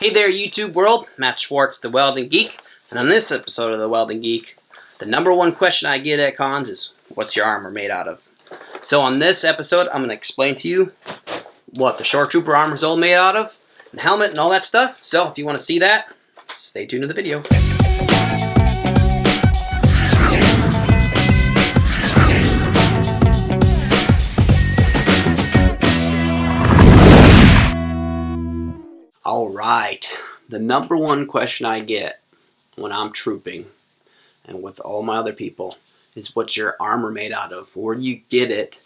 Hey there, YouTube world. Matt Schwartz, the Welding Geek. And on this episode of the Welding Geek, the number one question I get at cons is, what's your armor made out of? So on this episode, I'm going to explain to you what the Shoretrooper Armor is all made out of, and helmet and all that stuff. So if you want to see that, stay tuned to the video. Alright, the number one question I get when I'm trooping and with all my other people is, what's your armor made out of? Where do you get it?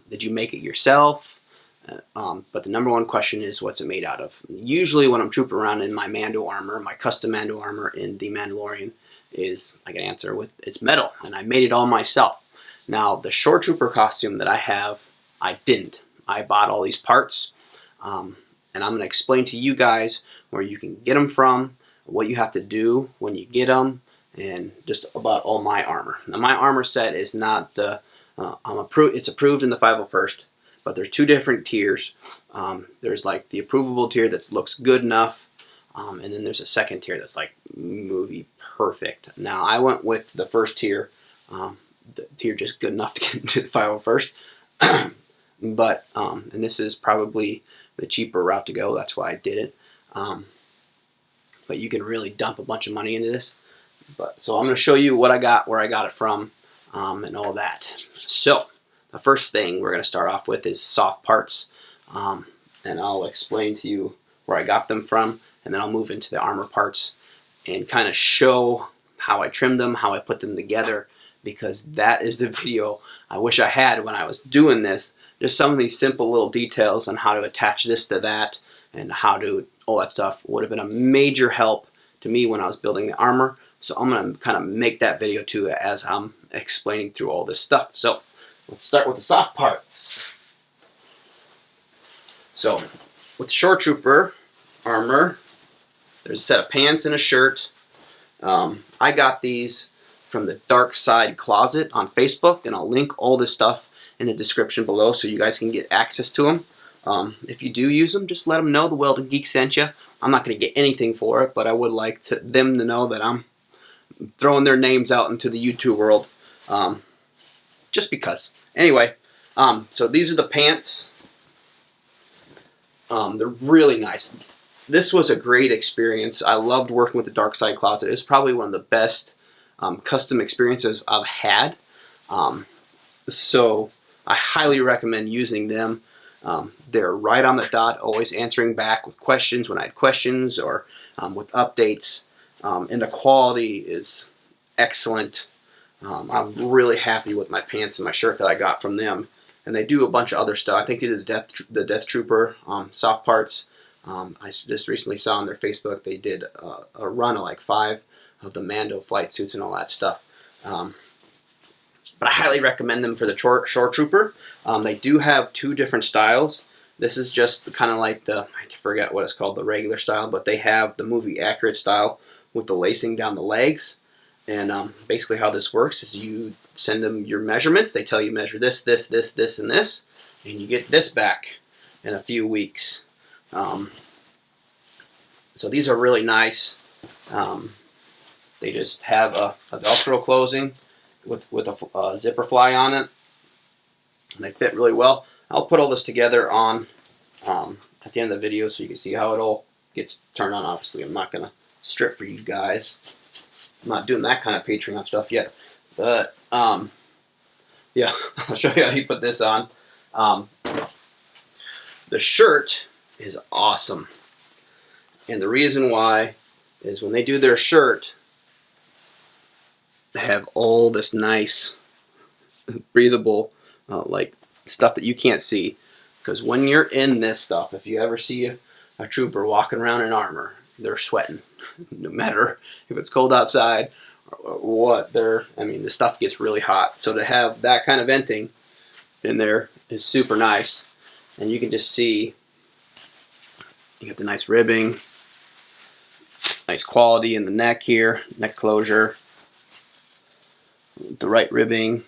Did you make it yourself? But the number one question is, what's it made out of? Usually when I'm trooping around in my Mando armor, my custom Mando armor in The Mandalorian, I can answer with, it's metal, and I made it all myself. Now the Shoretrooper costume that I have, I didn't. I bought all these parts. And I'm going to explain to you guys where you can get them from, what you have to do when you get them, and just about all my armor. Now my armor set is not the, it's approved in the 501st, but there's two different tiers. There's like the approvable tier that looks good enough, and then there's a second tier that's like movie perfect. Now I went with the first tier, the tier just good enough to get into the 501st, but, and this is probably the cheaper route to go. That's why I did it. But you can really dump a bunch of money into this. So I'm going to show you what I got, where I got it from, and all that. So the first thing we're going to start off with is soft parts. And I'll explain to you where I got them from, and then I'll move into the armor parts and kind of show how I trimmed them, how I put them together, because that is the video I wish I had when I was doing this. Just some of these simple little details on how to attach this to that and how to, all that stuff would have been a major help to me when I was building the armor. So I'm going to kind of make that video too as I'm explaining through all this stuff. So let's start with the soft parts. So with the Shoretrooper armor, there's a set of pants and a shirt. I got these from the Darkside Closet on Facebook, and I'll link all this stuff in the description below so you guys can get access to them. If you do use them, just let them know the Welding Geek sent you. I'm not going to get anything for it, but I would like them to know that I'm throwing their names out into the YouTube world, just because. Anyway, so these are the pants. They're really nice. This was a great experience. I loved working with the Darkside Closet. It's probably one of the best custom experiences I've had. So I highly recommend using them. They're right on the dot, always answering back with questions when I had questions, or with updates. And the quality is excellent. I'm really happy with my pants and my shirt that I got from them. And they do a bunch of other stuff. I think they did the Death Trooper soft parts. I just recently saw on their Facebook they did a run of like 5 of the Mando flight suits and all that stuff. But I highly recommend them for the Shoretrooper. They do have 2 different styles. This is just kind of like the, I forget what it's called, the regular style, but they have the movie accurate style with the lacing down the legs. And basically how this works is you send them your measurements. They tell you measure this, this, this, this, and this, and you get this back in a few weeks. So these are really nice. They just have a Velcro closing with a zipper fly on it, and they fit really well. I'll put all this together on at the end of the video so you can see how it all gets turned on. Obviously I'm not gonna strip for you guys. I'm not doing that kind of Patreon stuff yet, but yeah, I'll show you how you put this on. The shirt is awesome, and the reason why is when they do their shirt, they have all this nice breathable like stuff that you can't see, because when you're in this stuff, if you ever see a trooper walking around in armor, they're sweating no matter if it's cold outside or what. I mean, the stuff gets really hot, so to have that kind of venting in there is super nice. And you can just see you get the nice ribbing, nice quality in the neck here, neck closure, the right ribbing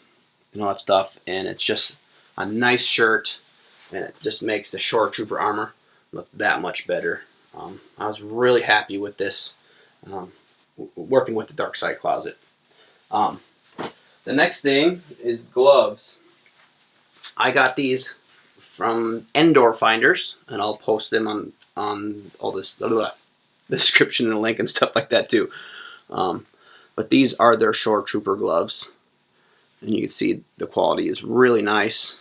and all that stuff, and it's just a nice shirt, and it just makes the Shoretrooper armor look that much better. I was really happy with this, working with the Darkside Closet. The next thing is gloves. I got these from Endor Finders, and I'll post them on all this the description and the link and stuff like that too. But these are their Shoretrooper gloves, and you can see the quality is really nice.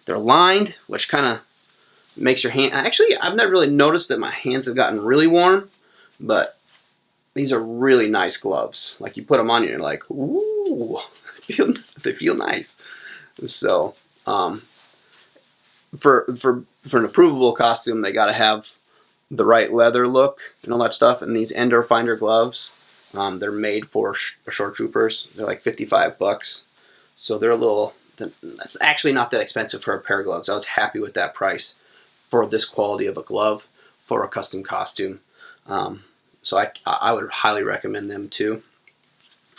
They're lined, which kind of makes your hand. Actually, I've never really noticed that my hands have gotten really warm, but these are really nice gloves. Like, you put them on, and you're like, ooh, they feel nice. So, for an approvable costume, they got to have the right leather look and all that stuff. And these Endor Finder gloves, they're made for shore troopers. They're like $55, so they're a little. That's actually not that expensive for a pair of gloves. I was happy with that price for this quality of a glove for a custom costume. So I would highly recommend them too.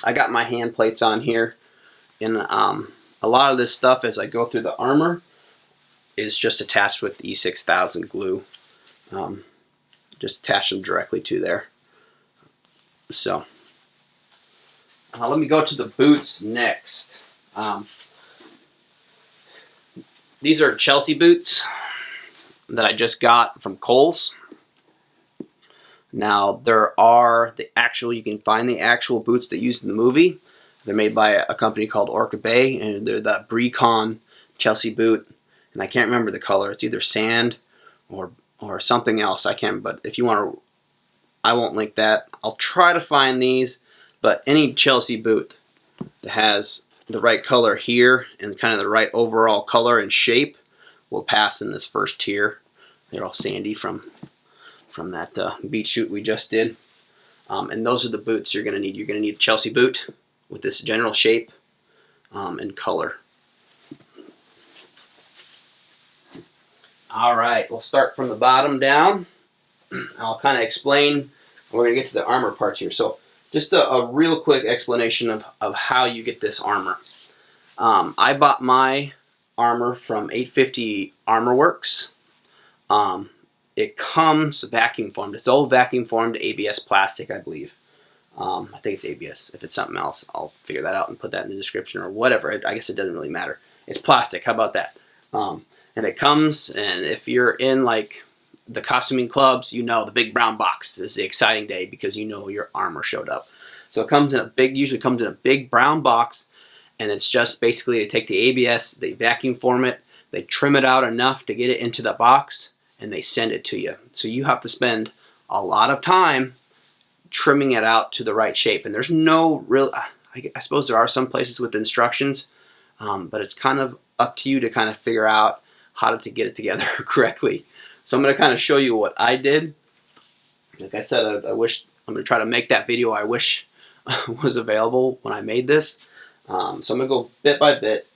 I got my hand plates on here, and a lot of this stuff as I go through the armor is just attached with E6000 glue. Just attach them directly to there. So let me go to the boots next. These are Chelsea boots that I just got from Kohl's. Now, there are you can find the actual boots they used in the movie. They're made by a company called Orca Bay, and they're the Brecon Chelsea boot. And I can't remember the color. It's either sand or something else. I can't, but if you want to, I won't link that. I'll try to find these, but any Chelsea boot that has the right color here and kind of the right overall color and shape will pass in this first tier. They're all sandy from that beach shoot we just did. And those are the boots you're going to need. You're going to need a Chelsea boot with this general shape and color. Alright, we'll start from the bottom down. I'll kind of explain. We're going to get to the armor parts here. So just a real quick explanation of how you get this armor. I bought my armor from 850 Armor Works. It comes vacuum formed. It's all vacuum formed ABS plastic, I believe. I think it's ABS. If it's something else, I'll figure that out and put that in the description or whatever. I guess it doesn't really matter. It's plastic. How about that? And it comes, and if you're in like the costuming clubs, you know the big brown box is the exciting day because you know your armor showed up. So it comes in a big, usually comes in a big brown box, and it's just basically they take the ABS, they vacuum form it, they trim it out enough to get it into the box, and they send it to you. So you have to spend a lot of time trimming it out to the right shape. And there's no real, I suppose there are some places with instructions, but it's kind of up to you to kind of figure out how to get it together correctly. So I'm going to kind of show you what I did. Like I said, I wish, I'm going to try to make that video I wish was available when I made this. So I'm going to go bit by bit.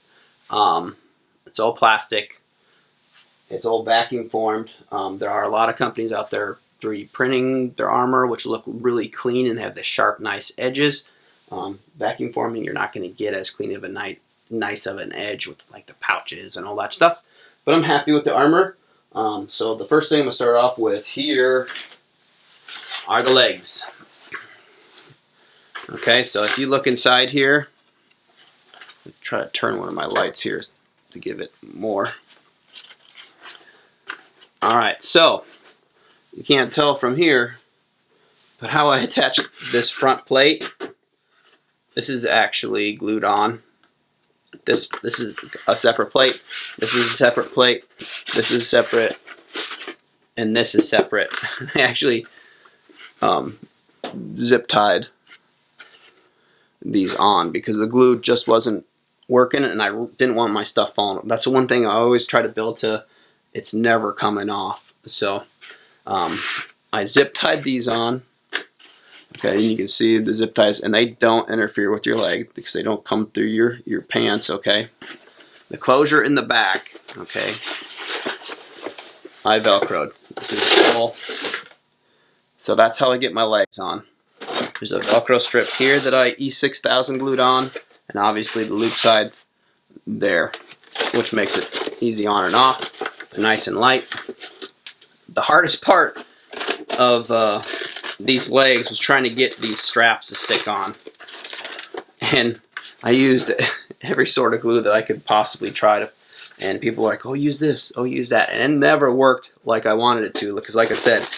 It's all plastic. It's all vacuum formed. There are a lot of companies out there 3D printing their armor, which look really clean and have the sharp, nice edges. Vacuum forming, you're not going to get as clean of a nice of an edge with like the pouches and all that stuff. But I'm happy with the armor. So the first thing I'm going to start off with here are the legs. Okay, so if you look inside here, I'll try to turn one of my lights here to give it more. Alright, so you can't tell from here, but how I attach this front plate, this is actually glued on. This is a separate plate, this is a separate plate, this is separate, and this is separate. I actually zip tied these on because the glue just wasn't working and I didn't want my stuff falling. That's the one thing I always try to build to, it's never coming off. So I zip tied these on. Okay, and you can see the zip ties, and they don't interfere with your leg because they don't come through your pants, okay? The closure in the back, okay, I Velcroed. This is all. So that's how I get my legs on. There's a Velcro strip here that I E6000 glued on, and obviously the loop side there, which makes it easy on and off, nice and light. the hardest part of these legs was trying to get these straps to stick on. And I used every sort of glue that I could possibly try to, and people were like, oh, use this, oh, use that. And it never worked like I wanted it to, because like I said,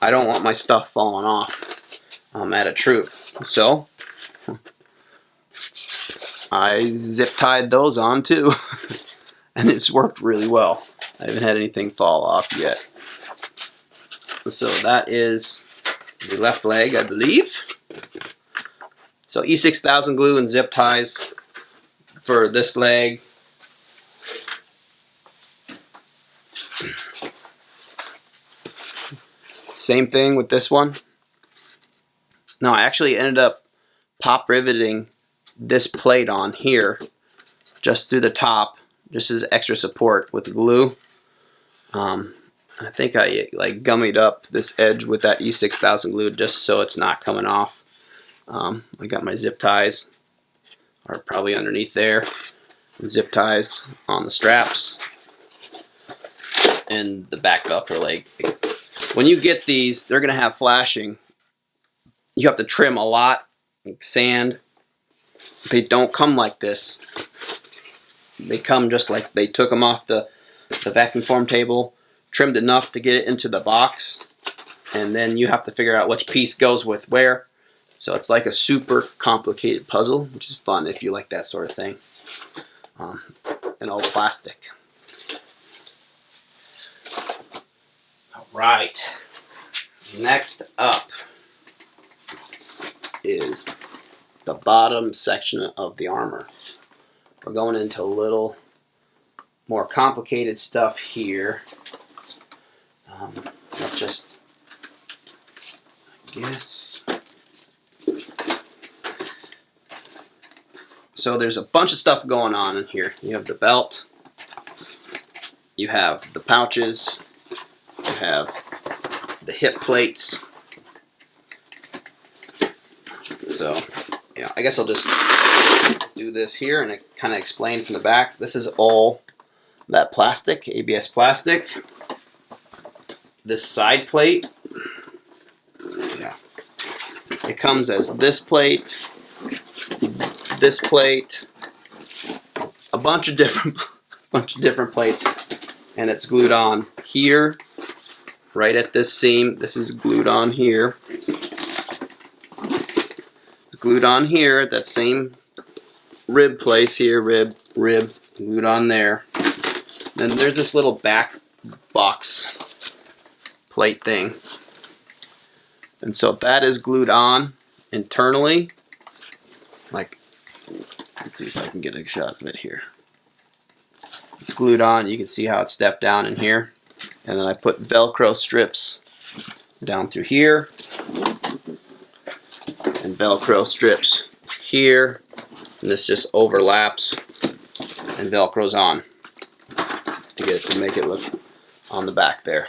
I don't want my stuff falling off at a troop. So I zip tied those on too. And it's worked really well. I haven't had anything fall off yet. So that is the left leg, I believe. So E6000 glue and zip ties for this leg. Same thing with this one. No, I actually ended up pop riveting this plate on here just through the top, just as extra support with the glue. I think I like gummied up this edge with that E6000 glue just so it's not coming off. I got my zip ties are probably underneath there. Zip ties on the straps and the back Velcro leg. When you get these, they're gonna have flashing. You have to trim a lot, like sand. They don't come like this. They come just like they took them off the vacuum form table, trimmed enough to get it into the box, and then you have to figure out which piece goes with where. So it's like a super complicated puzzle, which is fun if you like that sort of thing. And all plastic. All right. Next up is the bottom section of the armor. We're going into a little more complicated stuff here. Let's just, I guess. So there's a bunch of stuff going on in here. You have the belt, you have the pouches, you have the hip plates. So, yeah, I guess I'll just do this here and kind of explain from the back. This is all that plastic, ABS plastic. This side plate, yeah, it comes as this plate, a bunch of different plates, and it's glued on here, right at this seam. This is glued on here. It's glued on here at that same rib place here, rib, glued on there. Then there's this little back box plate thing, and so that is glued on internally. Like, let's see if I can get a shot of it here. It's glued on. You can see how it's stepped down in here, and then I put Velcro strips down through here and Velcro strips here, and this just overlaps and Velcros on to make it look on the back there.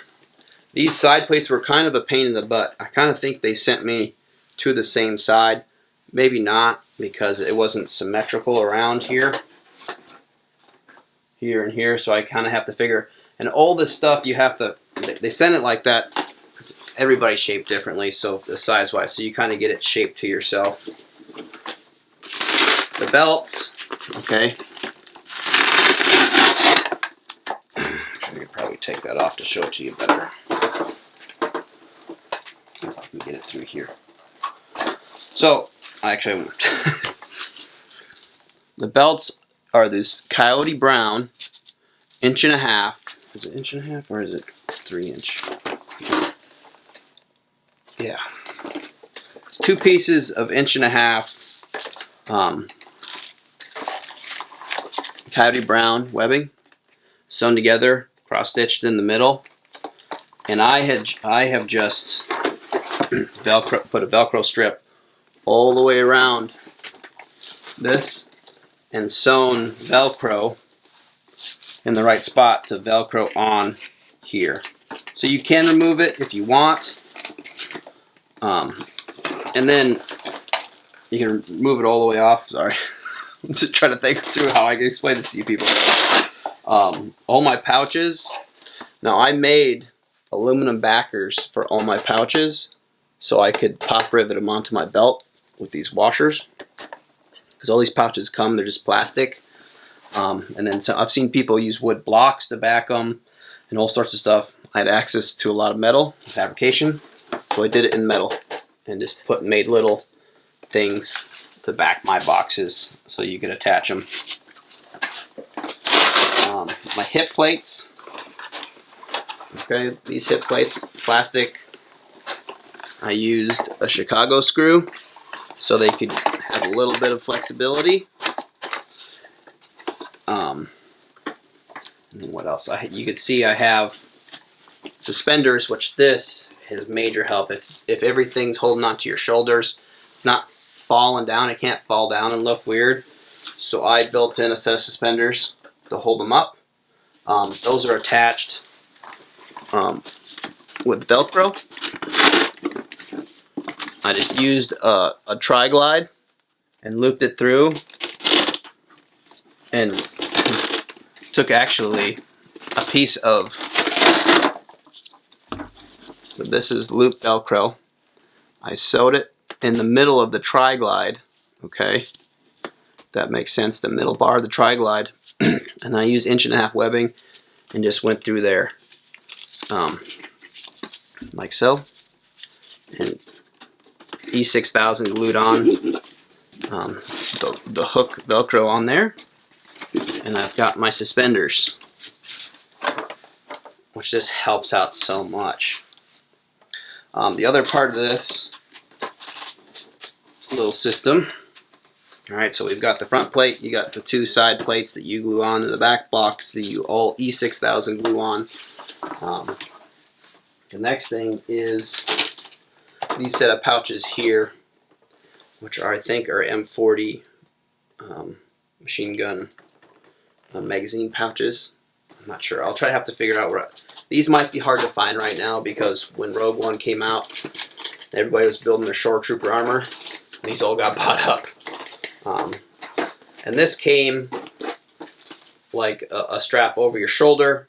These side plates were kind of a pain in the butt. I kind of think they sent me to the same side. Maybe not, because it wasn't symmetrical around here. Here and here, so I kind of have to figure. And all this stuff you have to, they send it like that because everybody's shaped differently, so the size-wise, so you kind of get it shaped to yourself. The belts, okay. I could probably take that off to show it to you better. See if I can get it through here. So, actually, I won't. The belts are this coyote brown, 1.5 inches. Is it 1.5 inches or is it 3 inch? Yeah. It's 2 pieces of 1.5 inch coyote brown webbing sewn together, cross stitched in the middle. And I have just Velcro, put a Velcro strip all the way around this and sewn Velcro in the right spot to Velcro on here. So you can remove it if you want, and then you can move it all the way off. Sorry, I'm just trying to think through how I can explain this to you people. All my pouches. Now I made aluminum backers for all my pouches so I could pop rivet them onto my belt with these washers, because all these pouches come, they're just plastic. And then so I've seen people use wood blocks to back them and all sorts of stuff. I had access to a lot of metal fabrication, so I did it in metal and just made little things to back my boxes so you could attach them. My hip plates, okay, these hip plates, plastic. I used a Chicago screw so they could have a little bit of flexibility. And what else? You can see I have suspenders, which this is major help. If everything's holding onto your shoulders, it's not falling down. It can't fall down and look weird. So I built in a set of suspenders to hold them up. Those are attached with Velcro. I just used a tri-glide and looped it through and took actually a piece of, so this is loop Velcro. I sewed it in the middle of the tri-glide, okay, if that makes sense, the middle bar of the tri-glide, and then I used 1.5-inch webbing and just went through there like so, and E6000 glued on the hook Velcro on there, and I've got my suspenders, which just helps out so much. The other part of this little system, alright, so we've got the front plate, you got the 2 side plates that you glue on to the back box that you all E6000 glue on. The next thing is these set of pouches here, which are, I think, are M40 machine gun magazine pouches. I'm not sure. I'll have to figure out where. These might be hard to find right now because when Rogue One came out, everybody was building their Shoretrooper Armor, and these all got bought up. And this came like a strap over your shoulder.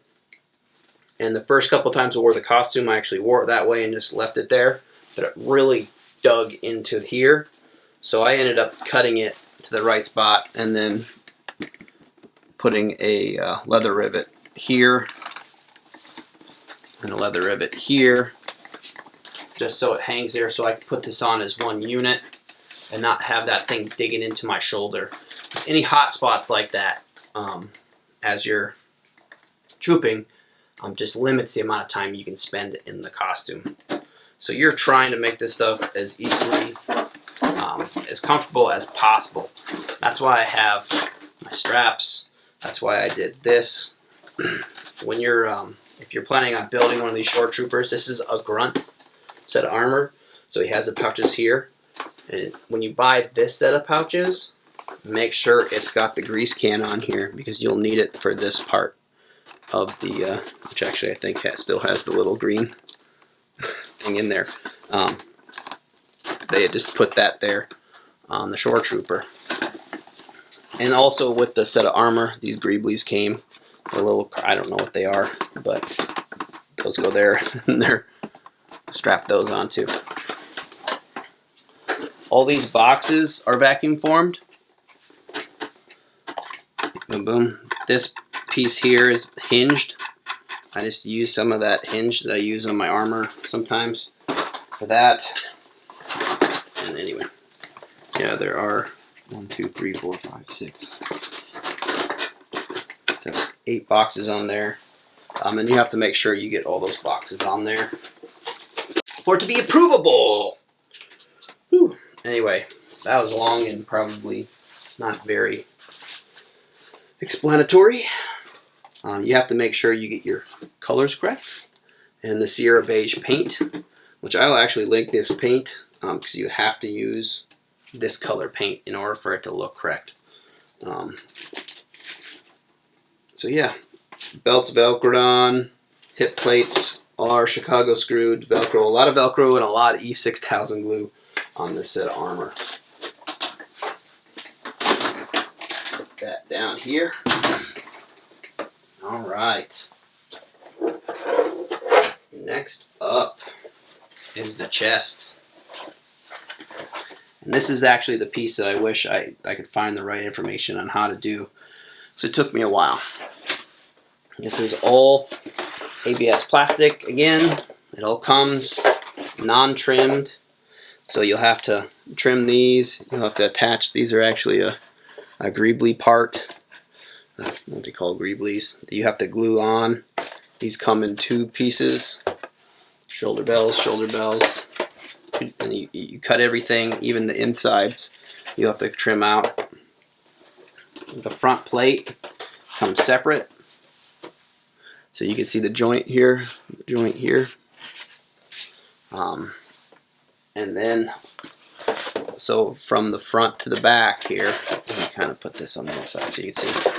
And the first couple times I wore the costume, I actually wore it that way and just left it there. But it really dug into here. So I ended up cutting it to the right spot and then putting a leather rivet here and a leather rivet here, just so it hangs there, so I can put this on as one unit and not have that thing digging into my shoulder. Any hot spots like that as you're trooping just limits the amount of time you can spend in the costume. So you're trying to make this stuff as easily, as comfortable as possible. That's why I have my straps. That's why I did this. When you're, if you're planning on building one of these shore troopers, this is a grunt set of armor. So he has the pouches here. And when you buy this set of pouches, make sure it's got the grease can on here because you'll need it for this part of the, which actually I think still has the little green thing in there. They had just put that there on the shore trooper. And also with the set of armor, these greeblies came. They're a little, I don't know what they are, but those go there and they're strap those on too. All these boxes are vacuum formed. Boom, boom. This piece here is hinged. I just use some of that hinge that I use on my armor sometimes for that. And anyway, yeah, there are 1, 2, 3, 4, 5, 6, 7, 8 boxes on there. And you have to make sure you get all those boxes on there for it to be approvable. Whew. Anyway, that was long and probably not very explanatory. You have to make sure you get your colors correct. And the Sierra Beige paint, which I will actually link this paint because you have to use this color paint in order for it to look correct. So yeah, belts velcroed on, hip plates are Chicago screwed, Velcro, a lot of Velcro and a lot of E6000 glue on this set of armor. Put that down here. All right. Next up is the chest. And this is actually the piece that I wish I could find the right information on how to do. So it took me a while. This is all ABS plastic again. It all comes non-trimmed. So you'll have to trim these. You'll have to attach. These are actually a greebly part. What they call greeblies. That you have to glue on. These come in 2 pieces. Shoulder bells, shoulder bells. And you cut everything, even the insides. You'll have to trim out. The front plate comes separate. So you can see the joint here, and then, so from the front to the back here, let me kind of put this on the inside so you can see.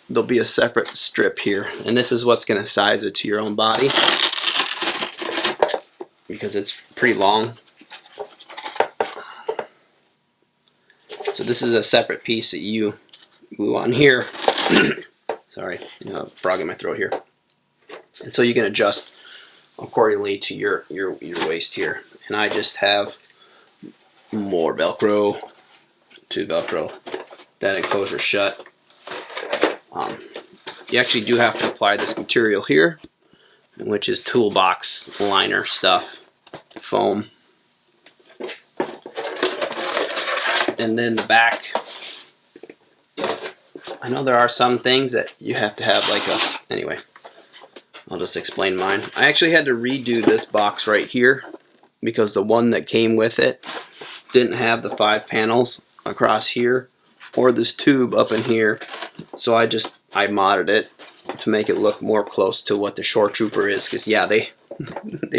There'll be a separate strip here, and this is what's going to size it to your own body, because it's pretty long. So this is a separate piece that you glue on here. Sorry, frog in my throat here. And so you can adjust accordingly to your waist here. And I just have more Velcro to Velcro that enclosure shut. You actually do have to apply this material here, which is toolbox liner stuff, foam. And then the back, I know there are some things that you have to have like a, anyway, I'll just explain mine. I actually had to redo this box right here because the one that came with it didn't have the 5 panels across here or this tube up in here. So I modded it to make it look more close to what the Shoretrooper is, because yeah, they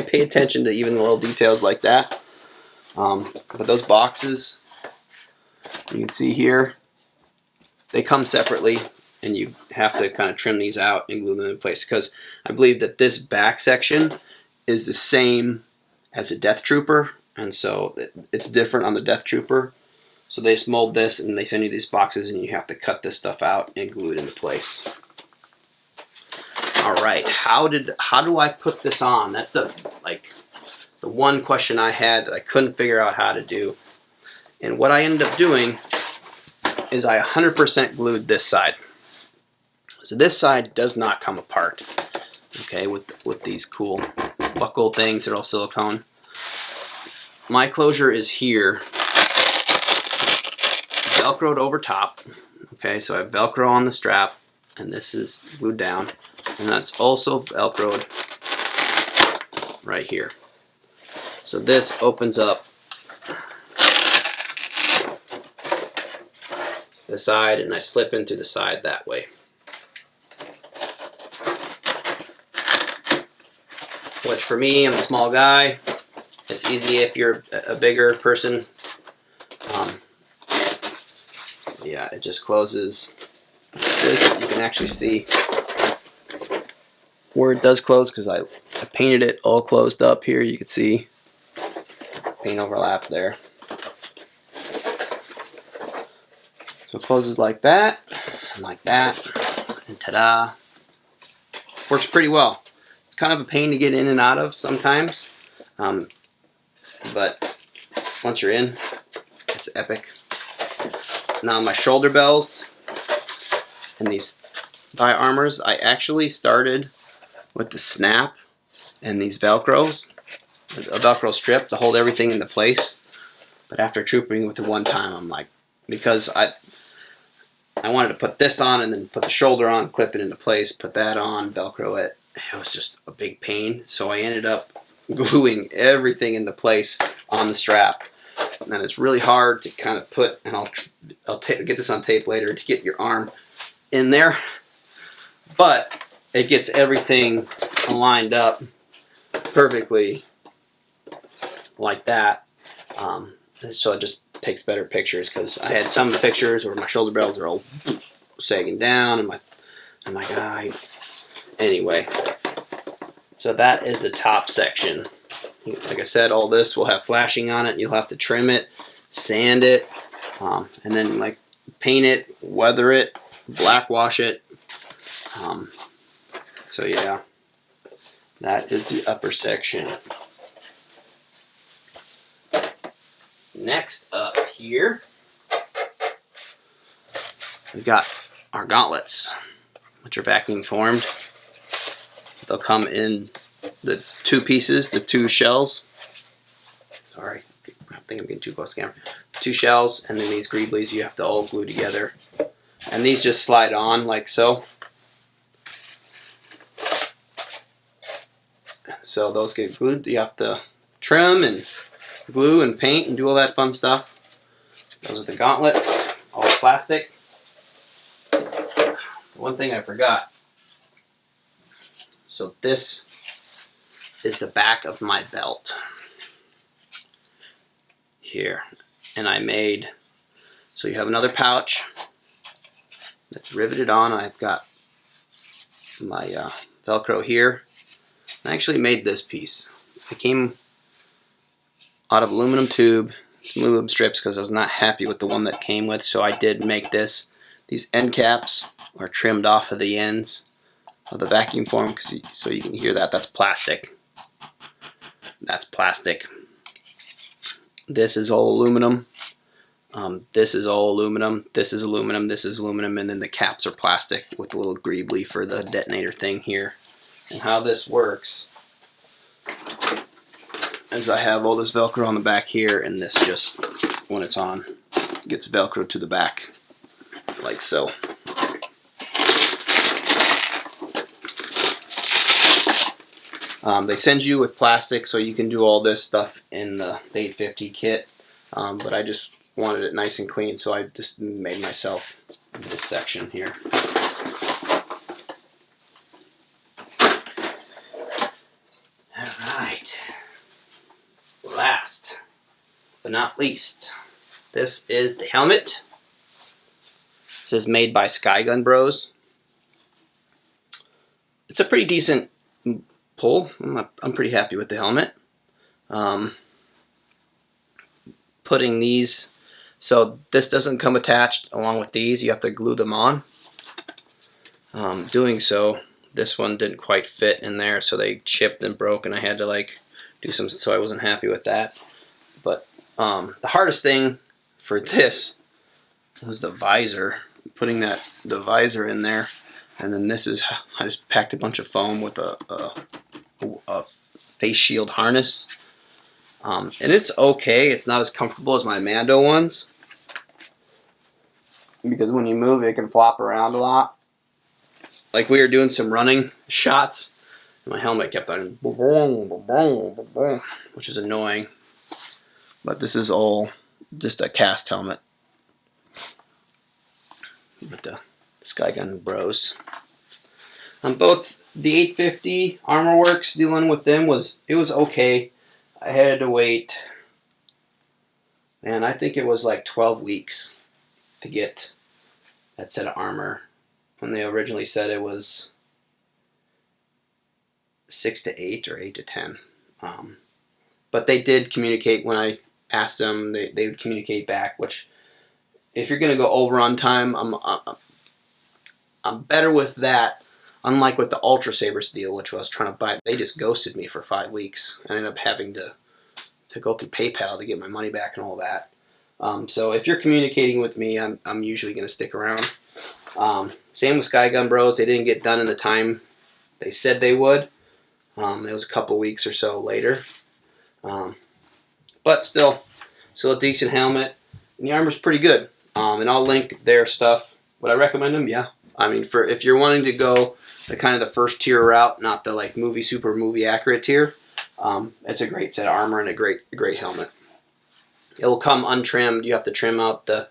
pay attention to even the little details like that. But those boxes, you can see here, they come separately, and you have to kind of trim these out and glue them in place, because I believe that this back section is the same as a Death Trooper, and so it's different on the Death Trooper. So they just mold this and they send you these boxes, and you have to cut this stuff out and glue it into place. All right, how do I put this on? That's the one question I had that I couldn't figure out how to do. And what I ended up doing is I 100% glued this side. So this side does not come apart, okay, with these cool buckle things that are all silicone. My closure is here, Velcroed over top. Okay, so I have Velcro on the strap, and this is glued down, and that's also Velcroed right here. So this opens up the side, and I slip in through the side that way. Which for me, I'm a small guy. It's easy if you're a bigger person. Yeah, it just closes. This, you can actually see where it does close, because I painted it all closed up here. You can see paint overlap there. So it closes like that, and ta-da. Works pretty well. It's kind of a pain to get in and out of sometimes, but once you're in, it's epic. Now my shoulder bells and these thigh armors, I actually started with the snap and these Velcros, a Velcro strip to hold everything into place. But after trooping with it one time, I'm like, because I wanted to put this on and then put the shoulder on, clip it into place, put that on, Velcro it. It was just a big pain. So I ended up gluing everything into place on the strap. And it's really hard to kind of put, and I'll get this on tape later, to get your arm in there. But it gets everything lined up perfectly like that. So it just takes better pictures, because I had some pictures where my shoulder bells are all sagging down, and I'm like, anyway. So that is the top section. Like I said, all this will have flashing on it. You'll have to trim it, sand it, and then like paint it, weather it, black wash it. So yeah, That is the upper section. Next up here, we've got our gauntlets, which are vacuum formed. They'll come in the two pieces, the two shells. Sorry, I think I'm getting too close to the camera. Two shells, and then these greeblies you have to all glue together. And these just slide on like so. So those get glued. You have to trim and glue and paint and do all that fun stuff. Those are the gauntlets, all plastic. One thing I forgot. So this is the back of my belt here. And I made, so you have another pouch that's riveted on. I've got my Velcro here. I actually made this piece. It came out of aluminum tube, some aluminum strips, because I was not happy with the one that came with, so I did make this. These end caps are trimmed off of the ends of the vacuum form, so you can hear that. That's plastic. That's plastic. This is all aluminum. This is all aluminum. This is aluminum. This is aluminum, and then the caps are plastic with a little greebly for the detonator thing here. And how this works is I have all this Velcro on the back here, and this just, when it's on, gets Velcro to the back, like so. They send you with plastic, so you can do all this stuff in the 850 kit, but I just wanted it nice and clean, so I just made myself this section here. Alright, last but not least, this is the helmet. This is made by Skygun Bros. It's a pretty decent pull. I'm pretty happy with the helmet. Putting these, so this doesn't come attached along with these, you have to glue them on. Doing so, this one didn't quite fit in there, so they chipped and broke, and I had to like do some, so I wasn't happy with that. But the hardest thing for this was the visor, putting the visor in there, and then this is, I just packed a bunch of foam with a face shield harness. And it's okay, it's not as comfortable as my Mando ones, because when you move it can flop around a lot. Like we were doing some running shots, and my helmet kept on which is annoying. But this is all just a cast helmet with the Skygun Bros. Both the 850 Armor Works, dealing with them was okay. I had to wait, and I think it was like 12 weeks to get that set of armor. When they originally said it was 6 to 8 or 8 to 10. But they did communicate when I asked them, they would communicate back, which if you're going to go over on time, I'm better with that. Unlike with the Ultra Sabers deal, which I was trying to buy, they just ghosted me for 5 weeks. I ended up having to go through PayPal to get my money back and all that. So if you're communicating with me, I'm usually going to stick around. Same with Skygun Bros. They didn't get done in the time they said they would. It was a couple weeks or so later. But still a decent helmet. And the armor's pretty good. And I'll link their stuff. Would I recommend them? Yeah. I mean, if you're wanting to go the kind of the first tier route, not the like super movie accurate tier, it's a great set of armor and a great helmet. It will come untrimmed. You have to trim out the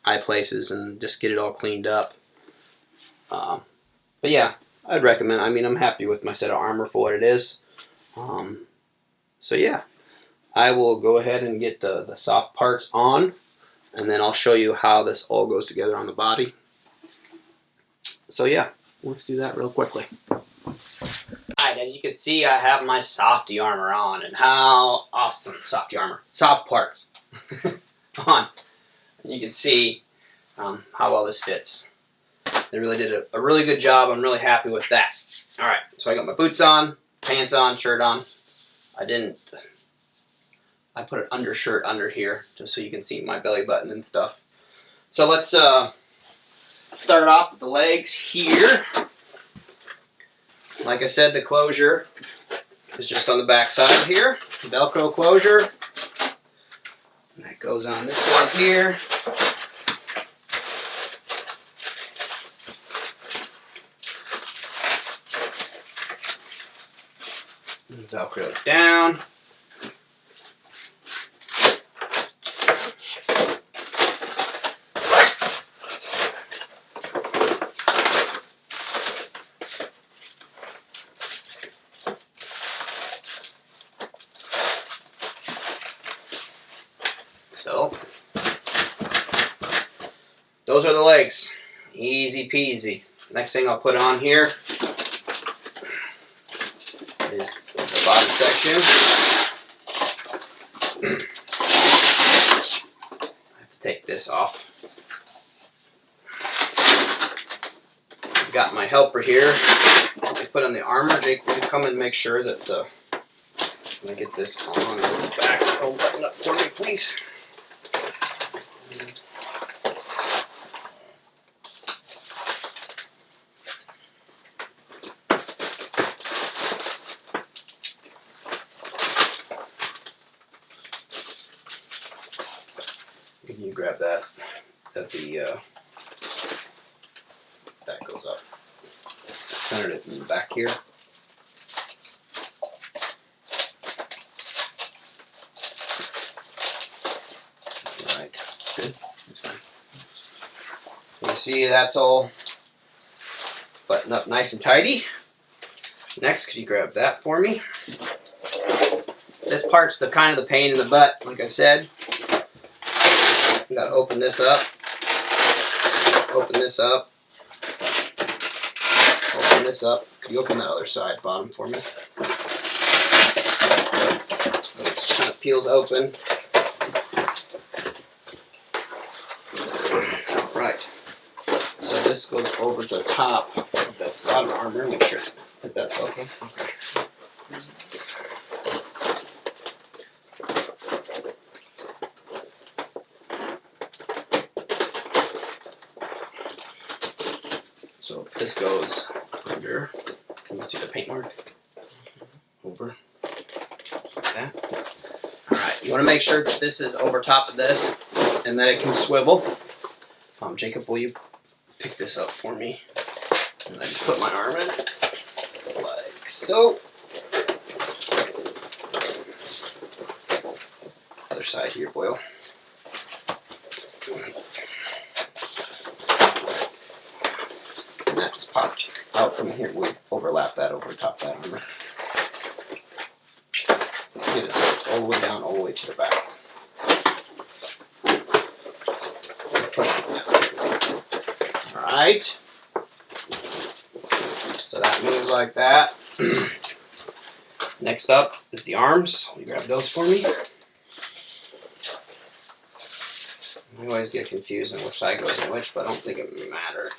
eye places and just get it all cleaned up. But yeah, I'd recommend. I mean, I'm happy with my set of armor for what it is. So yeah, I will go ahead and get the soft parts on, and then I'll show you how this all goes together on the body. So yeah, let's do that real quickly. Alright, as you can see, I have my softy armor on, and how awesome, softy armor, soft parts on. And you can see how well this fits. They really did a really good job. I'm really happy with that. All right, so I got my boots on, pants on, shirt on. I put an undershirt under here just so you can see my belly button and stuff. So let's start off with the legs here. Like I said, the closure is just on the back side here. Velcro closure. And that goes on this side here. And Velcro it down. So, those are the legs. Easy peasy. Next thing I'll put on here is the bottom section. I have to take this off. I've got my helper here. I put on the armor. Jake, will you come and make sure that when I get this on the back, so button up for me, please. Can you grab that at the that goes up. Centered it in the back here. Alright, good. That's fine. You see that's all buttoned up nice and tidy. Next, could you grab that for me? This part's the kind of the pain in the butt, like I said. You gotta open this up. Open this up. Open this up. Could you open that other side bottom for me? It kind of peels open. Right. So this goes over the top of this bottom armor. Make sure that that's open. Okay. So this goes under. Can you see the paint mark? Over. Like that. Alright, you want to make sure that this is over top of this and that it can swivel. Jacob, will you pick this up for me? And I just put my arm in like so. Other side here, Boyle. And that just popped out from here. We'll overlap that over top that armor. Get it so it's all the way down, all the way to the back. Alright. So that moves like that. Next up is the arms. Will you grab those for me? I always get confused on which side goes in which, but I don't think it matters.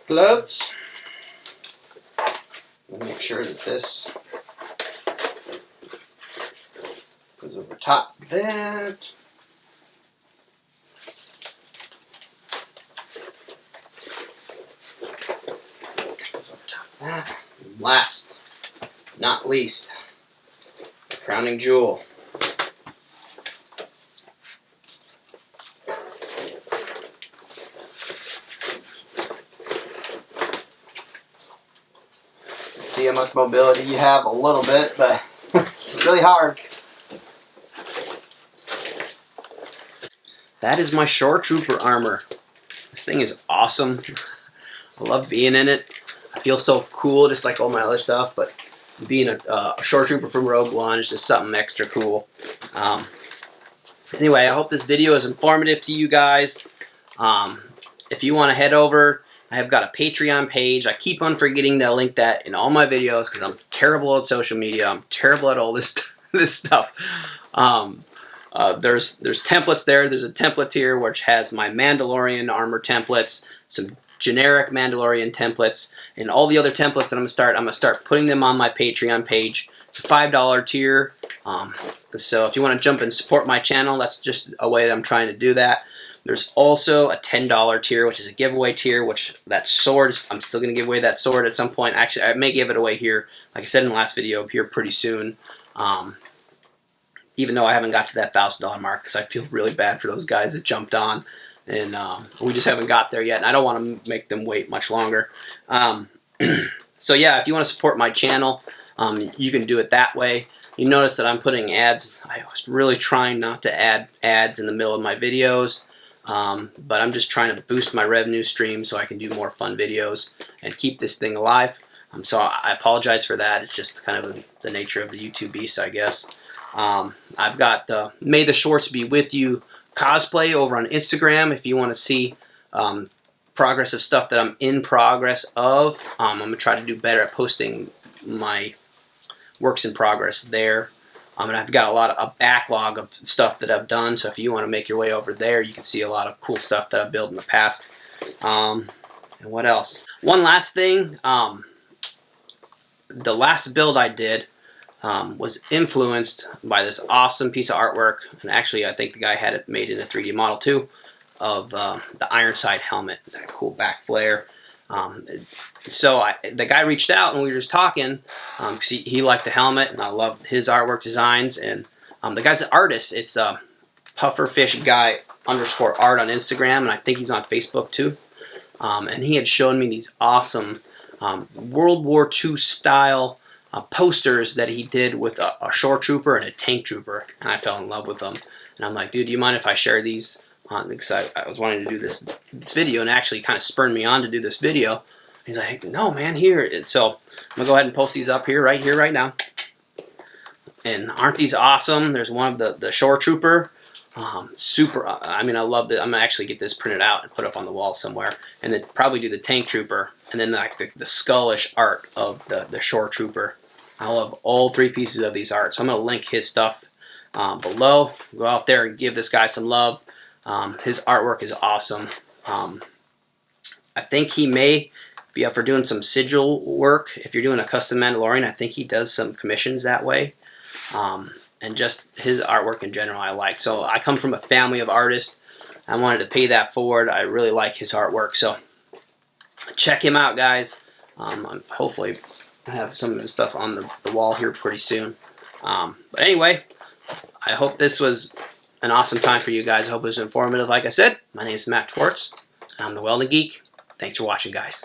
Gloves. Make sure that this goes over top of that. Goes over top of that. And last, not least, the crowning jewel. See how much mobility you have? A little bit, but it's really hard. That is my Shoretrooper armor. This thing is awesome. I love being in it. I feel so cool, just like all my other stuff, but being a Shoretrooper from Rogue One is just something extra cool. Anyway, I hope this video is informative to you guys. If you want to head over I have got a Patreon page. I keep on forgetting to link that in all my videos because I'm terrible at social media. I'm terrible at all this this stuff. There's templates there. There's a template tier which has my Mandalorian armor templates, some generic Mandalorian templates, and all the other templates that I'm gonna start putting them on my Patreon page. It's a $5 tier. So if you want to jump and support my channel, that's just a way that I'm trying to do that. There's also a $10 tier, which is a giveaway tier, which that sword, I'm still going to give away that sword at some point. Actually, I may give it away here, like I said in the last video, here pretty soon. Even though I haven't got to that $1,000 mark, because I feel really bad for those guys that jumped on. And we just haven't got there yet, and I don't want to make them wait much longer. So yeah, if you want to support my channel, you can do it that way. You notice that I'm putting ads. I was really trying not to add ads in the middle of my videos, but I'm just trying to boost my revenue stream so I can do more fun videos and keep this thing alive. So I apologize for that. It's just kind of the nature of the YouTube beast, I guess. I've got the May the Shorts Be With You cosplay over on Instagram if you want to see progress of stuff that I'm in progress of. I'm going to try to do better at posting my works in progress there. And I've got a backlog of stuff that I've done, so if you want to make your way over there, you can see a lot of cool stuff that I've built in the past. And what else? One last thing, the last build I did was influenced by this awesome piece of artwork, and actually I think the guy had it made in a 3D model too, of the Ironside helmet, that cool back flare. So the guy reached out and we were just talking because he liked the helmet and I love his artwork designs, and the guy's an artist. It's Pufferfish Guy _ art on Instagram, and I think he's on Facebook too. And he had shown me these awesome World War II style posters that he did with a Shoretrooper and a tank trooper, and I fell in love with them. And I'm like, dude, do you mind if I share these? Because I was wanting to do this video, and actually kind of spurred me on to do this video. He's like, no, man, here. And so I'm going to go ahead and post these up here, right now. And aren't these awesome? There's one of the Shoretrooper. Super, I mean, I love that. I'm going to actually get this printed out and put up on the wall somewhere. And then probably do the tank trooper. And then like the skullish art of the Shoretrooper. I love all three pieces of these art. So I'm going to link his stuff below. Go out there and give this guy some love. His artwork is awesome. I think he may be up for doing some sigil work. If you're doing a custom Mandalorian, I think he does some commissions that way. And just his artwork in general I like. So I come from a family of artists. I wanted to pay that forward. I really like his artwork. So check him out, guys. Hopefully I have some of his stuff on the wall here pretty soon. But anyway, I hope this was an awesome time for you guys. I hope it was informative. Like I said, my name is Matt Schwartz. I'm the Welding Geek. Thanks for watching, guys.